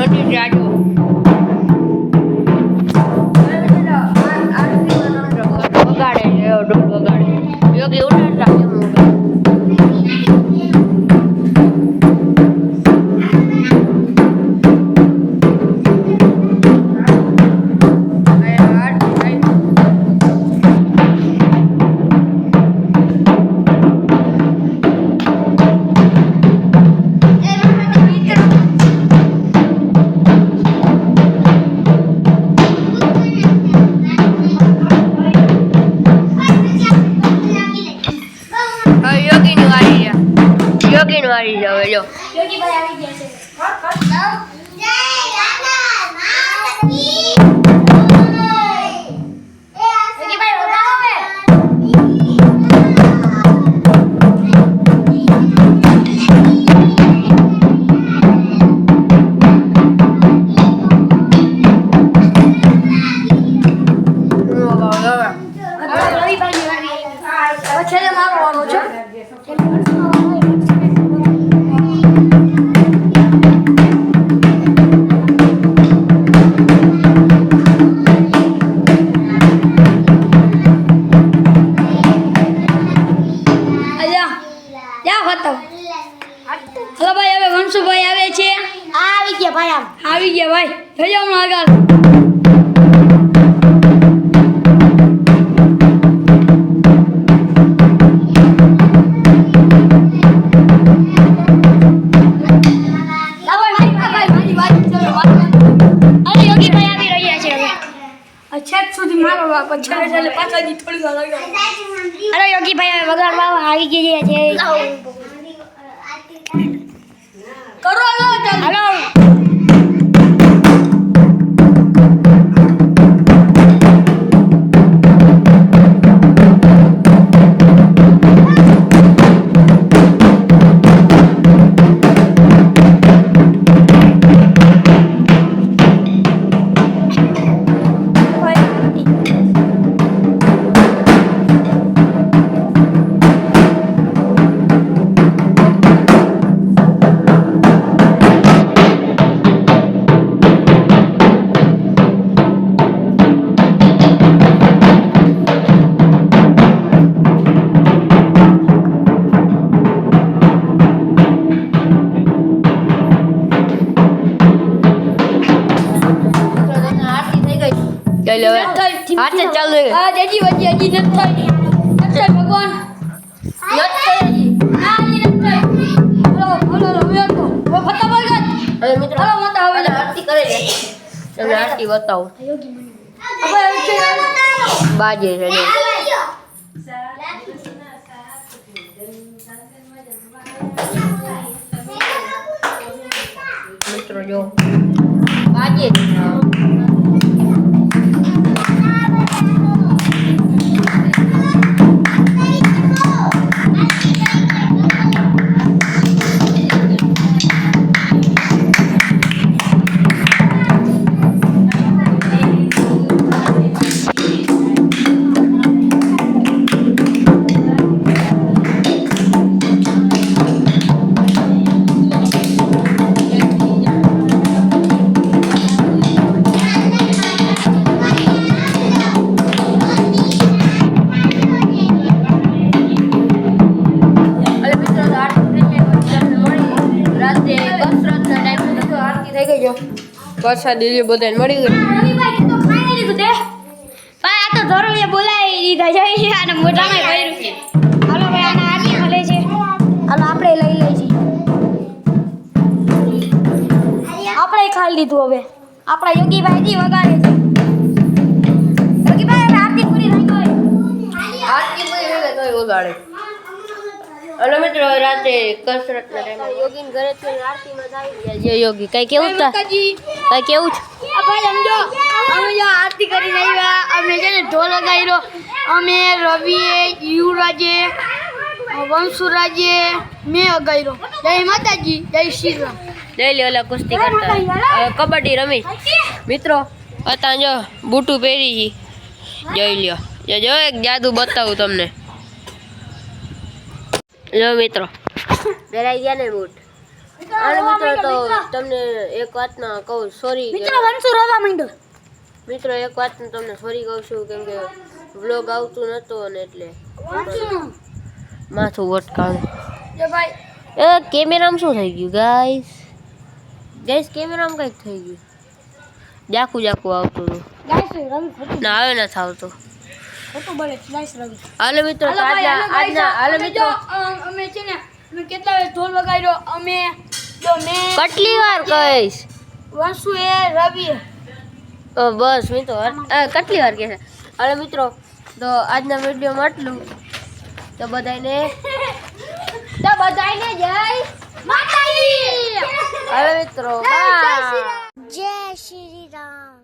બધી જાજો વગાડે છે ડોલ વગાડે યોગી ઉઠાડતા કેમ યોગી નું આવી જાવ જો યોગી ભાઈ આવી ગયા છે હલો ભાઈ હવે વંશુભાઈ આવે છે આવી ગયા ભાઈ આવી ગયા ભાઈ થઈ જાવ આગળ સુધી મારો પછી પાછા થોડી વાર લાગે અરે યોગી ભાઈ હવે વગાડવા આવી ગયા છે કરો હાલો हाथ चल रहे हां जी बच्ची जी नत થઈ નત ભગવાન નત થઈ ના જી નત થઈ બોલો બોલો વેકો વો ફતા બોલ ગત હવે મિત્રો હાલો મત હવે આરતી કરે લે તમે આરતી બતાવો યોગી મને હવે બાજે છે ને મિત્રો જો બાજે પ્રસાદી બધાને મળી ગઈ ભાઈ તો ખાઈ લીધું તે ભાઈ આ તો ધોરણીએ બોલાવી દીધા છે અને મોઢામાં ભર્યું છે હાલો ભાઈ આને આટલી મળે છે હાલો આપણે લઈ લઈ છીએ આપણે ખાઈ લીધું હવે આપણા યોગીભાઈ જી વગાડે છે યોગીભાઈ હવે આરતી પૂરી થઈ ગઈ આરતી પૂરી થઈ ગઈ તો વગાડે અને મિત્રો રાતે કસરતના ટાઈમે યોગીન ઘરેથી આરતીમાં આવી ગયા છે યોગી કઈ કેવું હતા કઈ કેવું છે ભાઈ સમજો અમે જો આરતી કરીને આવ્યા અમે છે ને ઢોલ લગાવ્યો અમે રવિએ યુવરાજે વંશુરાજે મેં અગાવ્યો જય માતાજી જય શ્રી રામ જય લે ઓલા કુસ્તી કરતા કબડ્ડી રમી મિત્રો અત્યારે જો બૂટું પહેરી છે જય લ્યો જો એક જાદુ બતાવું તમને જો મિત્રો પહેરાઈ ગયા ને બૂટ અને મિત્રો તો તમને એક વાતના કહું સોરી મિત્રો વંશુ રોવા માંડ્યો. મિત્રો એક વાતનું તમને સોરી કહું છું કેમ કે વ્લોગ આવતું નહોતું અને એટલે માથું વટકાવે. એ કેમેરામાં શું થઈ ગયું ગાઈસ કેમેરામાં કંઈક થઈ ગયું જાકું આવતું હતું ના હવે નથી આવતું. હાલો મિત્રો હાલો મિત્રો અમે છે ને અમે કેટલા વાર ઢોલ વગાડ્યો અમે જો મેં કેટલી વાર કહીશ વંશુ એ રવિ બસ મિત્રો કેટલી વાર કહે છે. હાલો મિત્રો તો આજના વિડીયોમાં આટલું. તો બધાને જય માતાજી. હવે મિત્રો જય શ્રી રામ.